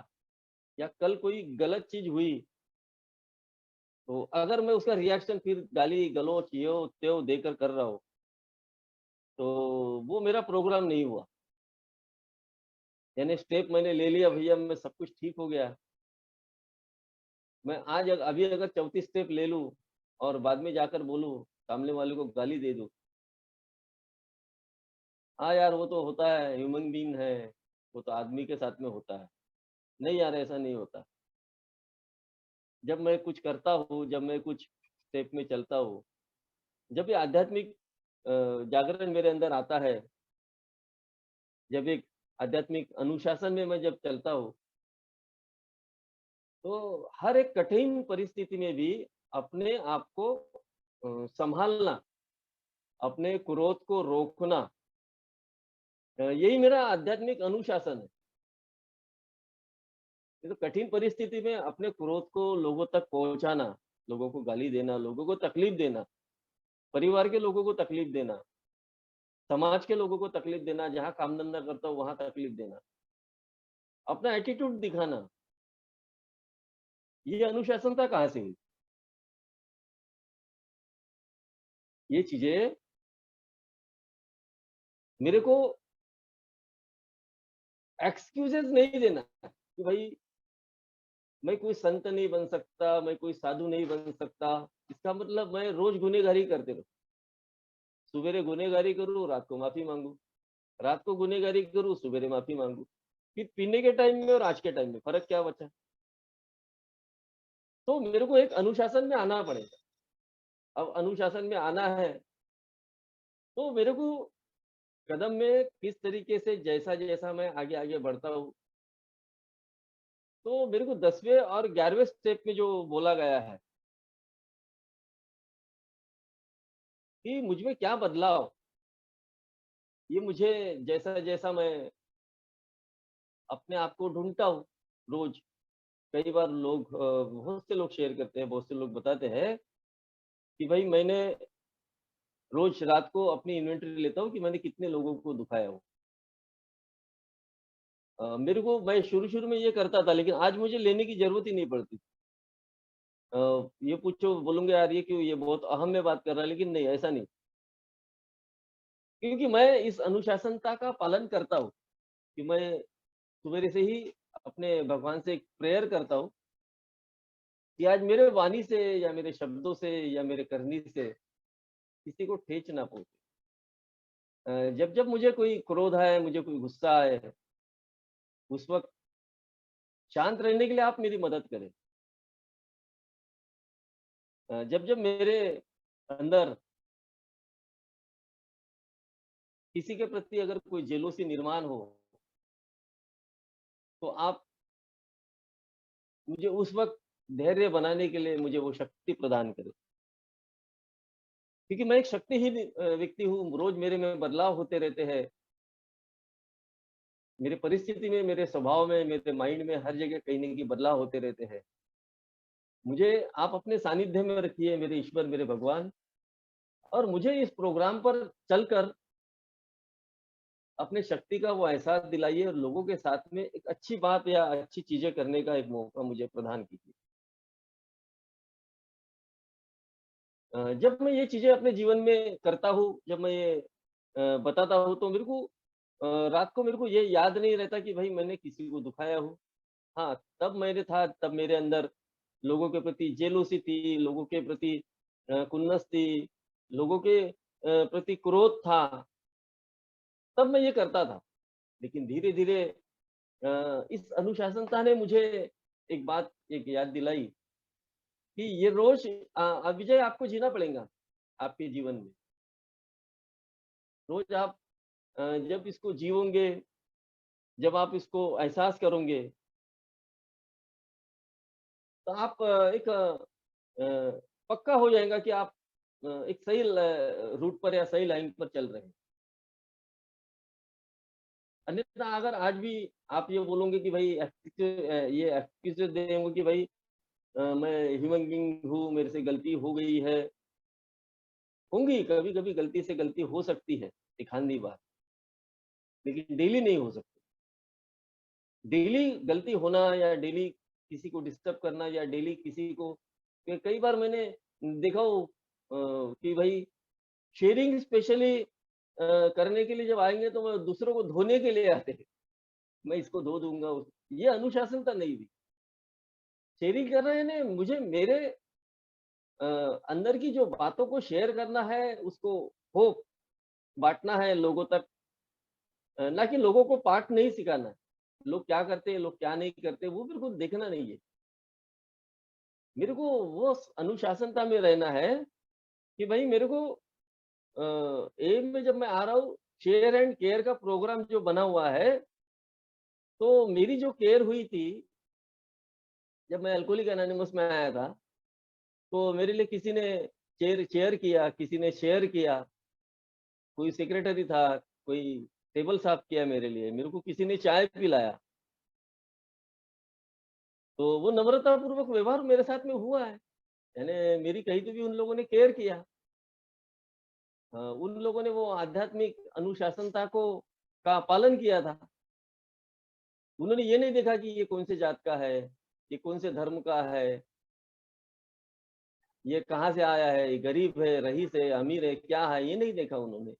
या कल कोई गलत चीज़ हुई, तो अगर मैं उसका रिएक्शन फिर गाली-गलौच, यो-त्यो देकर कर रहा हूँ, तो वो मेरा प्रोग्राम नहीं हुआ। यानी स्टेप मैंने ले लिया भैया, मैं सब कुछ ठीक हो गया। मैं आज अभी अगर चौथी स्टेप ले लूँ और बाद में जाकर बोलूँ, सामने वाले को गाली दे दूँ, हाँ यार वो तो होता है, ह्यूमन बीइंग है, वो तो आदमी के साथ में होता है। नहीं यार, ऐसा नहीं होता। जब मैं कुछ करता हूँ, जब मैं कुछ स्टेप में चलता हूँ, जब ये आध्यात्मिक जागरण मेरे अंदर आता है, जब एक आध्यात्मिक अनुशासन में मैं जब चलता हूँ, तो हर एक कठिन परिस्थिति में भी अपने आप को सँभालना, अपने क्रोध को रोकना, यही मेरा आध्यात्मिक अनुशासन है। ये तो कठिन परिस्थिति में अपने क्रोध को लोगों तक पहुँचाना, लोगों को गाली देना, लोगों को तकलीफ देना, परिवार के लोगों को तकलीफ देना, समाज के लोगों को तकलीफ देना, जहाँ काम-धंधा करता हूँ वहाँ तकलीफ देना, अपना एटीट्यूड दिखाना, ये अनुशासनता कहाँ से हुई? ये चीज़ें मेरे को एक्सक्यूज़ेज़ नहीं देना कि भाई मैं कोई संत नहीं बन सकता, मैं कोई साधु नहीं बन सकता, इसका मतलब मैं रोज़ गुनहगारी करते रहूँ। सुबेरे गुनहगारी करूँ, रात को माफ़ी माँगू, रात को गुनहगारी करूँ, सुबेरे माफ़ी माँगू। फिर पीने के टाइम में और आज के टाइम में फ़र्क क्या बचा? तो मेरे को एक अनुशासन में आना पड़ेगा। अब अनुशासन में आना है, तो मेरे को कदम में किस तरीके से जैसा-जैसा मैं आगे-आगे बढ़ता हूँ, तो मेरे को 10वें और 11वें स्टेप में जो बोला गया है कि मुझ में क्या बदलाव, ये मुझे जैसा-जैसा मैं अपने आप को ढूँढता हूँ रोज़, कई बार लोग बहुत से लोग शेयर करते हैं, बहुत से लोग बताते हैं कि भाई मैंने रोज़ रात को अपनी इन्वेंटरी लेता हूँ कि मैंने कितने लोगों को दुखाया हूँ। मेरे को मैं शुरू-शुरू में ये करता था, लेकिन आज मुझे लेने की ज़रूरत ही नहीं पड़ती। ये पूछो बोलूँगा यार ये क्यों, ये बहुत अहम में बात कर रहा है, लेकिन नहीं, ऐसा नहीं। क्योंकि मैं इस अनुशासनता का पालन करता हूँ कि मैं सवेरे से ही अपने भगवान से एक प्रेयर करता हूँ कि आज मेरे वाणी से या मेरे शब्दों से या मेरे करनी से किसी को ठेस ना पहुँचे। जब-जब मुझे कोई क्रोध आए, मुझे कोई गुस्सा आए, उस वक़्त शांत रहने के लिए आप मेरी मदद करें। जब-जब मेरे अंदर किसी के प्रति अगर कोई जेलसी निर्माण हो, तो आप मुझे उस वक़्त धैर्य बनाने के लिए मुझे वो शक्ति प्रदान करें। क्योंकि मैं एक शक्तिहीन व्यक्ति हूँ, रोज़ मेरे में बदलाव होते रहते हैं। मेरे परिस्थिति में, मेरे स्वभाव में, मेरे माइंड में हर जगह कहीं न कहीं बदलाव होते रहते हैं। मुझे आप अपने सानिध्य में रखिए मेरे ईश्वर, मेरे भगवान, और मुझे इस प्रोग्राम पर चलकर अपने शक्ति का वो एहसास दिलाइए और लोगों के साथ में एक अच्छी बात या अच्छी चीज़ें करने का एक मौका मुझे प्रदान कीजिए। जब मैं ये चीज़ें अपने जीवन में करता हूँ, जब मैं ये बताता हूँ तो मेरे को रात को मेरे को ये याद नहीं रहता कि भई मैंने किसी को दुखाया हो। हाँ, तब मेरे अंदर लोगों के प्रति जेलसी थी, लोगों के प्रति खुन्नस थी, लोगों के प्रति क्रोध था, तब मैं ये करता था। लेकिन धीरे-धीरे इस अनुशासनता ने मुझे एक याद दिलाई कि ये रोज़ विजय आपको जीना पड़ेगा, आपके जीवन में। रोज़ आप जब इसको जियोगे, जब आप इसको एहसास करोगे, तो आप पक्का हो जाएगा कि आप एक सही रूट पर या सही लाइन पर चल रहे हैं। अन्यथा अगर आज भी आप ये बोलोगे कि भाई ये एक्सक्यूज़ेज़ देंगे कि भाई मैं ह्यूमन बीइंग हूँ, मेरे से गलती हो गई है। होंगी, कभी-कभी गलती से गलती हो सकती है, एक आंधी बार, लेकिन डेली नहीं हो सकती। डेली गलती होना या डेली किसी को डिस्टर्ब करना या डेली किसी को कई बार मैंने देखा हो कि भाई शेयरिंग स्पेशली करने के लिए जब आएँगे तो मैं दूसरों को धोने के लिए आते हैं। मैं इसको धो दूँगा ये अनुशासनता नहीं थी। शेयरिंग कर रहे हैं ने मुझे मेरे अ, अंदर की जो बातों को शेयर करना है, उसको हो बाँटना है लोगों तक ना कि लोगों को पाठ नहीं सिखाना है। लोग क्या करते हैं, लोग क्या नहीं करते, वो मेरे को देखना नहीं है। मेरे को वो अनुशासनता में रहना है कि भाई मेरे को एम में जब मैं आ रहा हूँ, शेयर एंड केयर का प्रोग्राम जो बना हुआ है, तो मेरी जो केयर हुई थी, जब मैं अल्कोहलिक एनोनिमस में आया था, तो मेरे लिए किसी ने चेयर चेयर किया, किसी ने शेयर किया, कोई सेक्रेटरी था, कोई टेबल साफ किया मेरे लिए, मेरे को किसी ने चाय पिलाया। तो वो नम्रतापूर्वक व्यवहार मेरे साथ में हुआ है। यानी मेरी कहीं तो भी उन लोगों ने केयर किया। उन लोगों ने वो आध्यात्मिक अनुशासनता को का पालन किया था। उन्होंने ये नहीं देखा कि ये कौन से जात का है, ये कौन से धर्म का है, ये कहाँ से आया है, ये गरीब है, रईस है, अमीर है, क्या है, ये नहीं देखा उन्होंने।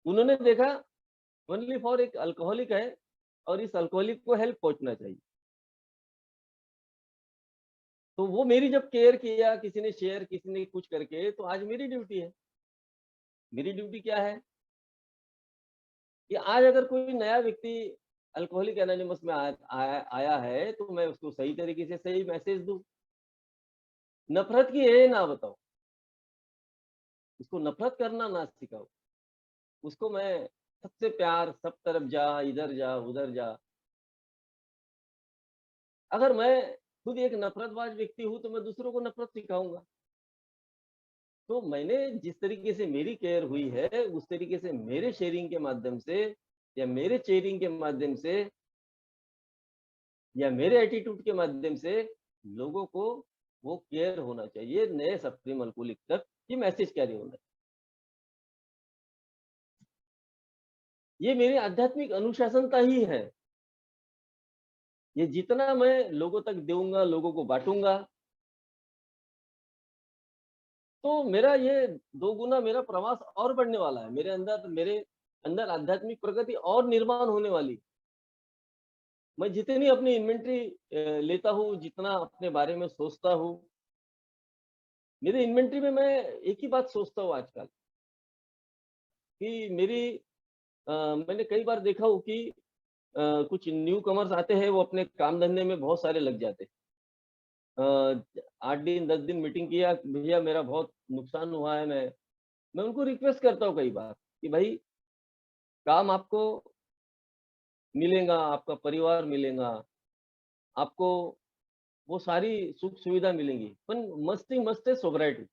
उन्होंने देखा ओनली फॉर एक अल्कोहलिक है और इस अल्कोहलिक को हेल्प पहुँचना चाहिए। तो वो मेरी जब केयर किया, किसी ने शेयर, किसी ने कुछ करके, तो आज मेरी ड्यूटी है। मेरी ड्यूटी क्या है कि आज अगर कोई नया व्यक्ति अल्कोहलिक एनोनिमस में आया है, तो मैं उसको सही तरीके से सही मैसेज दूँ। नफ़रत की ए ना बताऊँ, उसको नफ़रत करना ना सिखाऊँ। उसको मैं सबसे प्यार, सब तरफ जा, इधर जा, उधर जा। अगर मैं खुद एक नफ़रतबाज़ व्यक्ति हूँ, तो मैं दूसरों को नफ़रत सिखाऊँगा। तो मैंने जिस तरीके से मेरी केयर हुई है, उस तरीके से मेरे शेयरिंग के माध्यम से या मेरे चेयरिंग के माध्यम से या मेरे एटीट्यूड के माध्यम से लोगों को वो केयर होना चाहिए, नए सप्रीम अल्कोहलिक तक ये मैसेज कैरी होना है। ये मेरी आध्यात्मिक अनुशासनता ही है। ये जितना मैं लोगों तक दूँगा, लोगों को बाँटूँगा, तो मेरा ये 2 गुना मेरा प्रवास और बढ़ने वाला है। मेरे अंदर आध्यात्मिक प्रगति और निर्माण होने वाली। मैं जितनी अपनी इन्वेंटरी लेता हूँ, जितना अपने बारे में सोचता हूँ, मेरी इन्वेंटरी में मैं एक ही बात सोचता हूँ आजकल कि मैंने कई बार देखा हो कि कुछ न्यू कमर्स आते हैं, वो अपने काम-धंधे में बहुत सारे लग जाते हैं। अ, 8 दिन, 10 दिन मीटिंग किया, भैया मेरा बहुत नुकसान हुआ है, मैं उनको रिक्वेस्ट करता हूँ कई बार कि भाई काम आपको मिलेगा, आपका परिवार मिलेगा, आपको वो सारी सुख-सुविधा मिलेंगी, पर मस्ट ही मस्ट है सोब्राइटी।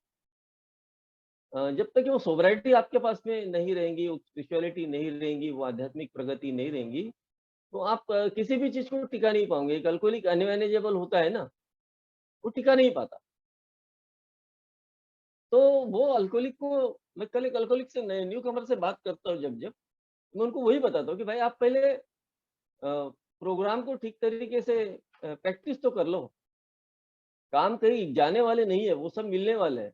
जब तक कि वो सोब्राइटी आपके पास में नहीं रहेंगी, वो स्पिरिचुअलिटी नहीं रहेंगी, वो आध्यात्मिक प्रगति नहीं रहेंगी, तो आप किसी भी चीज़ को टिका नहीं पाओगे। एक अल्कोहलिक अनमैनेजेबल होता है ना, वो टिका नहीं पाता। तो वो अल्कोहलिक को मैं कल एक अल्कोहलिक से नए न्यू कमर से बात करता हूँ जब-जब, मैं उनको वही बताता हूँ कि भाई आप पहले प्रोग्राम को ठीक तरीके से प्रैक्टिस तो कर लो। काम कहीं जाने वाले नहीं है, वो सब मिलने वाले हैं।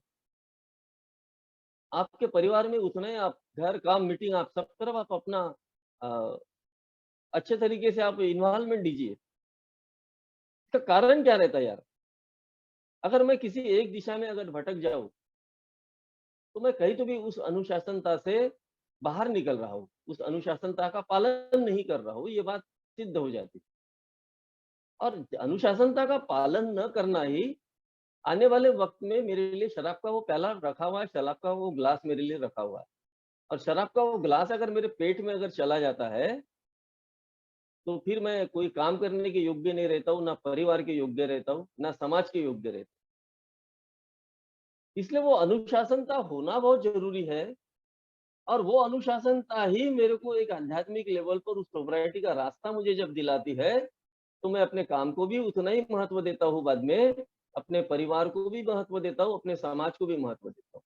आपके परिवार में उतना ही आप घर, काम, मीटिंग आप सब तरफ आप अपना अ, अच्छे तरीके से आप इन्वॉल्वमेंट दीजिए। इसका कारण क्या रहता है यार? अगर मैं किसी एक दिशा में अगर भटक जाऊँ, तो मैं कहीं तो भी उस अनुशासनता से बाहर निकल रहा हूँ। उस अनुशासनता का पालन नहीं कर रहा हूँ, ये बात सिद्ध हो जाती है। और अनुशासनता का पालन न करना ही आने वाले वक़्त में मेरे लिए शराब का वो प्याला रखा हुआ है, शराब का वो ग्लास मेरे लिए रखा हुआ है। और शराब का वो ग्लास अगर मेरे पेट में अगर चला जाता है, तो फिर मैं कोई काम करने के योग्य नहीं रहता हूँ, ना परिवार के योग्य रहता हूँ, ना समाज के योग्य रहता हूँ। इसलिए वो अनुशासनता होना बहुत ज़रूरी है और वो अनुशासनता ही मेरे को एक आध्यात्मिक लेवल पर उस सोब्राइटी का रास्ता मुझे जब दिलाती है, तो मैं अपने काम को भी उतना ही महत्व देता हूँ बाद में, अपने परिवार को भी महत्व देता हूँ, अपने समाज को भी महत्व देता हूँ।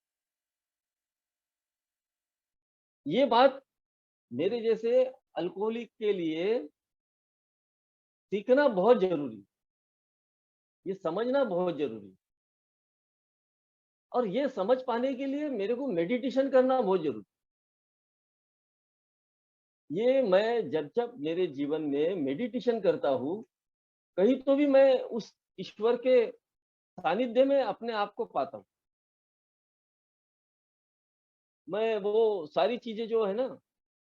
ये बात मेरे जैसे अल्कोहलिक के लिए सीखना बहुत ज़रूरी है, ये समझना बहुत ज़रूरी है और ये समझ पाने के लिए मेरे को मेडिटेशन करना बहुत ज़रूरी है। ये मैं जब-जब मेरे जीवन में मेडिटेशन करता हूँ, कहीं तो भी मैं उस ईश्वर के सानिध्य में अपने आप को पाता हूँ। मैं वो सारी चीज़ें जो है ना,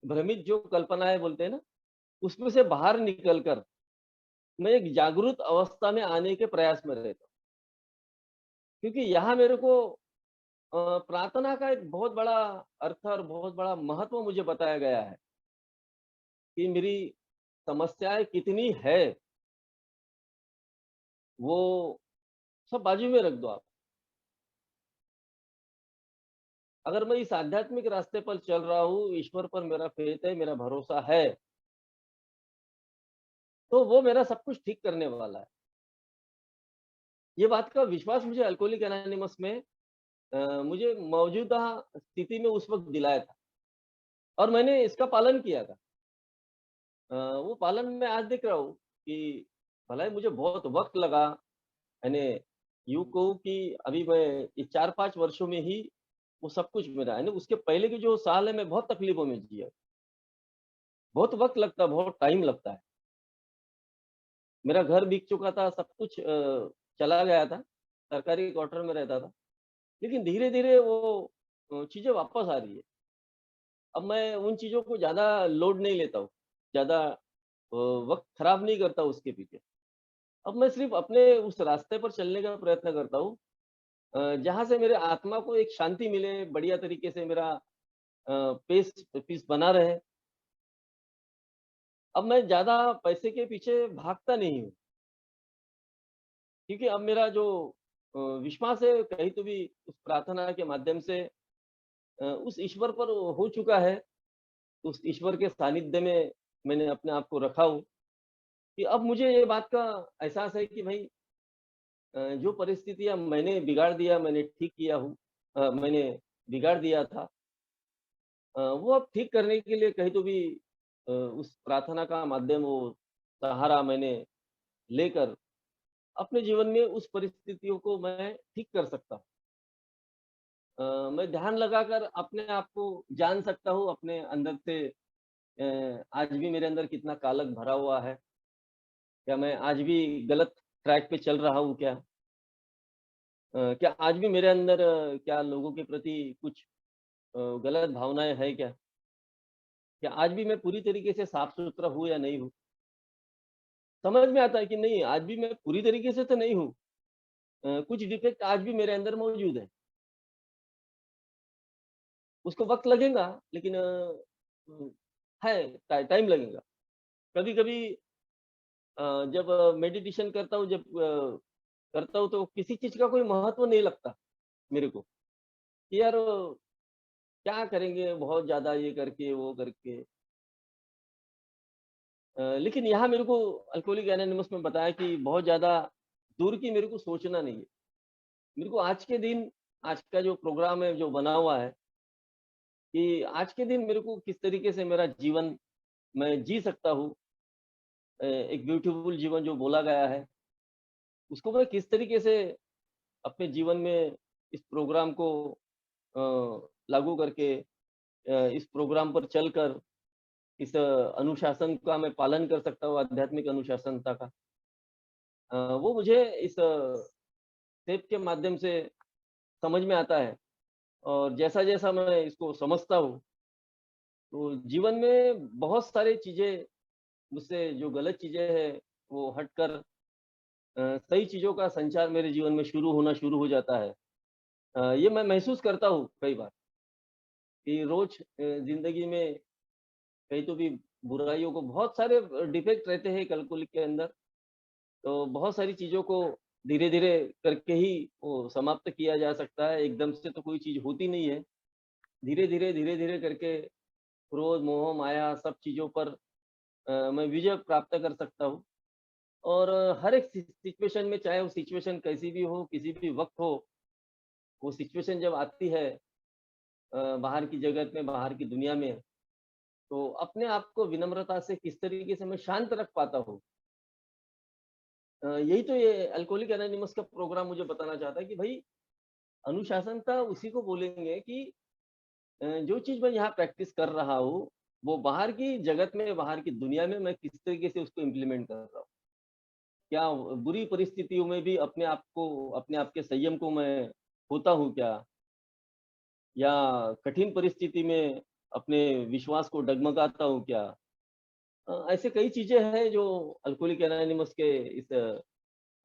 भ्रमित जो कल्पनाएँ बोलते हैं ना, उसमें से बाहर निकल कर मैं एक जागरूक अवस्था में आने के प्रयास में रहता हूँ। क्योंकि यहाँ मेरे को प्रार्थना का एक बहुत बड़ा अर्थ और बहुत बड़ा महत्व मुझे बताया गया है कि मेरी समस्याएँ कितनी है, वो सब बाजू में रख दो आप। अगर मैं इस आध्यात्मिक रास्ते पर चल रहा हूँ, ईश्वर पर मेरा फ़ेथ है, मेरा भरोसा है, तो वो मेरा सब कुछ ठीक करने वाला है। ये बात का विश्वास मुझे अल्कोहलिक एनोनिमस में मुझे मौजूदा स्थिति में उस वक़्त दिलाया था और मैंने इसका पालन किया था। वो पालन मैं आज देख रहा हूँ कि भला ही मुझे बहुत वक़्त लगा, मैंने यूँ कहूँ कि अभी मैं ये 4-5 वर्षों में ही वो सब कुछ मिला है ना, उसके पहले के जो साल है मैं बहुत तकलीफ़ों में जिया। बहुत वक़्त लगता है, बहुत टाइम लगता है। मेरा घर बिक चुका था, सब कुछ चला गया था, सरकारी क्वार्टर में रहता था। लेकिन धीरे-धीरे वो चीज़ें वापस आ रही है। अब मैं उन चीज़ों को ज़्यादा लोड नहीं लेता हूँ, ज़्यादा वक़्त खराब नहीं करता उसके पीछे। अब मैं सिर्फ़ अपने उस रास्ते पर चलने का प्रयत्न करता हूँ जहाँ से मेरे आत्मा को एक शांति मिले, बढ़िया तरीके से मेरा पीस बना रहे। अब मैं ज़्यादा पैसे के पीछे भागता नहीं हूँ, क्योंकि अब मेरा जो विश्वास है कहीं तो भी उस प्रार्थना के माध्यम से उस ईश्वर पर हो चुका है। उस ईश्वर के सानिध्य में मैंने अपने आप को रखा हूँ, कि अब मुझे ये बात का एहसास है कि भई जो परिस्थितियाँ मैंने बिगाड़ दिया, मैंने ठीक किया हूँ मैंने बिगाड़ दिया था वो अब ठीक करने के लिए कहीं तो भी उस प्रार्थना का माध्यम वो सहारा मैंने लेकर अपने जीवन में उस परिस्थितियों को मैं ठीक कर सकता हूँ। मैं ध्यान लगाकर अपने आप को जान सकता हूँ अपने अंदर से आज भी मेरे अंदर कितना कालक भरा हुआ है। क्या मैं आज भी गलत ट्रैक पे चल रहा हूँ क्या? क्या आज भी मेरे अंदर क्या लोगों के प्रति कुछ गलत भावनाएँ हैं क्या? क्या आज भी मैं पूरी तरीके से साफ-सुथरा हूँ या नहीं हूँ? समझ में आता है कि नहीं आज भी मैं पूरी तरीके से तो नहीं हूँ। कुछ डिफेक्ट आज भी मेरे अंदर मौजूद है। उसको वक़्त लगेगा लेकिन उम, है टाइम लगेगा। कभी-कभी जब मेडिटेशन करता हूँ करता हूँ तो किसी चीज़ का कोई महत्व नहीं लगता मेरे को, कि यार क्या करेंगे बहुत ज़्यादा ये करके, वो करके। लेकिन यहाँ मेरे को अल्कोहलिक एनोनिमस में बताया कि बहुत ज़्यादा दूर की मेरे को सोचना नहीं है। मेरे को आज के दिन, आज का जो प्रोग्राम है, जो बना हुआ है कि आज के दिन मेरे को किस तरीके से मेरा जीवन मैं जी सकता हूँ। एक ब्यूटीफुल जीवन जो बोला गया है, उसको मैं किस तरीके से अपने जीवन में इस प्रोग्राम को लागू करके इस प्रोग्राम पर चलकर इस अनुशासन का मैं पालन कर सकता हूँ, आध्यात्मिक अनुशासनता का। वो मुझे इस स्टेप के माध्यम से समझ में आता है और जैसा-जैसा मैं इसको समझता हूँ, तो जीवन में बहुत सारी चीज़ें मुझसे जो गलत चीज़ें हैं, वो हटकर सही चीज़ों का संचार मेरे जीवन में शुरू हो जाता है। ये मैं महसूस करता हूँ कई बार कि रोज़ ज़िंदगी में कहीं तो भी बुराइयों को बहुत सारे डिफेक्ट रहते हैं कैलकुलेट के अंदर, तो बहुत सारी चीज़ों को धीरे-धीरे करके ही वो समाप्त किया जा सकता है, एकदम से तो कोई चीज़ होती नहीं है। धीरे-धीरे, धीरे-धीरे करके क्रोध, मोह, माया सब चीज़ों पर मैं विजय प्राप्त कर सकता हूँ और हर एक सिचुएशन में चाहे वो सिचुएशन कैसी भी हो, किसी भी वक़्त हो, वो सिचुएशन जब आती है बाहर की जगत में, बाहर की दुनिया में, तो अपने आप को विनम्रता से किस तरीके से मैं शांत रख पाता हूँ। यही तो ये अल्कोहलिक एनोनिमस का प्रोग्राम मुझे बताना चाहता है कि भई अनुशासनता उसी को बोलेंगे कि जो चीज़ मैं यहाँ प्रैक्टिस कर रहा हूँ, वो बाहर की जगत में, बाहर की दुनिया में मैं किस तरीके से उसको इम्प्लीमेंट कर रहा हूँ। क्या बुरी परिस्थितियों में भी अपने आप के संयम को मैं खोता हूँ क्या? या कठिन परिस्थिति में अपने विश्वास को डगमगाता हूँ क्या? ऐसे कई चीज़ें हैं जो अल्कोहलिक एनोनिमस के इस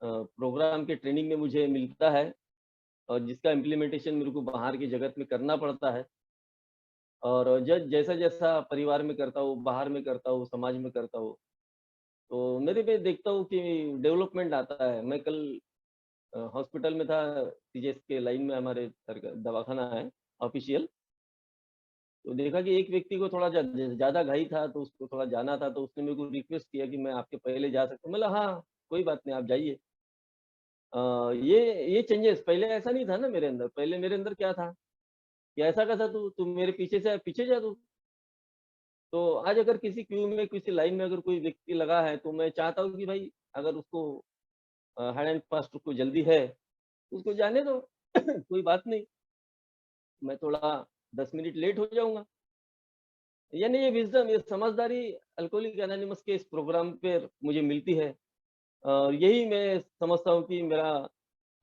प्रोग्राम के ट्रेनिंग में मुझे मिलता है और जिसका इम्प्लीमेंटेशन मेरे को बाहर की जगत में करना पड़ता है और जैसा-जैसा परिवार में करता हूँ, बाहर में करता हूँ, समाज में करता हूँ, तो मेरे में देखता हूँ कि डेवलपमेंट आता है। मैं कल हॉस्पिटल में था, सीजीएच के लाइन में हमारे सरका दवाखाना है ऑफ़िशियल, तो देखा कि एक व्यक्ति को थोड़ा ज़्यादा घाई था, तो उसको थोड़ा जाना था, तो उसने मेरे को रिक्वेस्ट किया कि मैं आपके पहले जा सकता हूँ? मैं बोला, "हाँ, कोई बात नहीं, आप जाइए।" अ, ये चेंजेस पहले ऐसा नहीं था ना मेरे अंदर, पहले मेरे अंदर क्या था कि ऐसा कैसा तू मेरे पीछे से पीछे जा तू। तो आज अगर किसी क्यू में, किसी लाइन में अगर कोई व्यक्ति लगा है, तो मैं चाहता हूँ कि भाई अगर उसको हार्ड एंड फास्ट उसको जल्दी है, तो उसको जाने दो, कोई बात नहीं, मैं थोड़ा 10 मिनट लेट हो जाऊँगा। यानी ये विज़डम, ये समझदारी अल्कोहलिक एनोनिमस के इस प्रोग्राम पे मुझे मिलती है और यही मैं समझता हूँ कि मेरा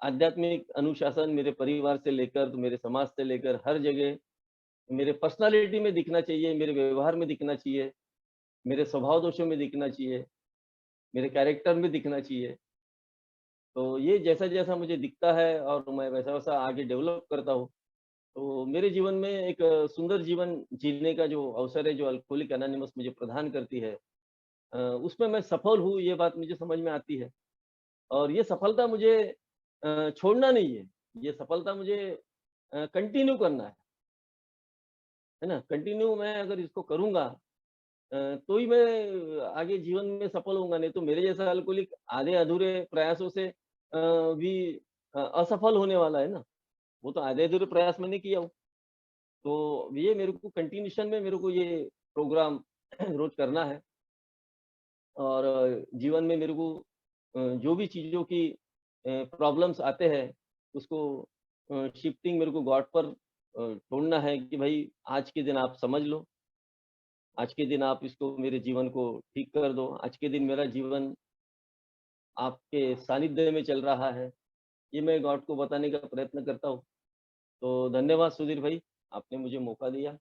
आध्यात्मिक अनुशासन मेरे परिवार से लेकर, तो मेरे समाज से लेकर हर जगह मेरे पर्सनैलिटी में दिखना चाहिए, मेरे व्यवहार में दिखना चाहिए, मेरे स्वभाव दोषों में दिखना चाहिए, मेरे कैरेक्टर में दिखना चाहिए। तो ये जैसा-जैसा मुझे दिखता है और मैं वैसा-वैसा आगे डेवलप करता हूँ, तो मेरे जीवन में एक सुंदर जीवन जीने का जो अवसर है, जो अल्कोहलिक एनोनिमस मुझे प्रदान करती है, उसमें मैं सफल हूँ, ये बात मुझे समझ में आती है और ये सफलता मुझे छोड़ना नहीं है, ये सफलता मुझे कंटिन्यू करना है ना? कंटिन्यू मैं अगर इसको करूँगा तो ही मैं आगे जीवन में सफल होऊँगा, नहीं तो मेरे जैसा अल्कोहलिक आधे-अधूरे प्रयासों से भी असफल होने वाला है ना। वो तो आधे-अधूरे प्रयास मैंने किया हूँ। तो ये मेरे को कंटिन्यूएशन में मेरे को ये प्रोग्राम रोज़ करना है और जीवन में मेरे को जो भी चीज़ों की प्रॉब्लम्स आते हैं, उसको शिफ्टिंग मेरे को गॉड पर छोड़ना है कि भई आज के दिन आप समझ लो, आज के दिन आप इसको मेरे जीवन को ठीक कर दो, आज के दिन मेरा जीवन आपके सानिध्य में चल रहा है। ये मैं गॉड को बताने का प्रयत्न करता हूँ। तो धन्यवाद सुधीर भाई, आपने मुझे मौका दिया।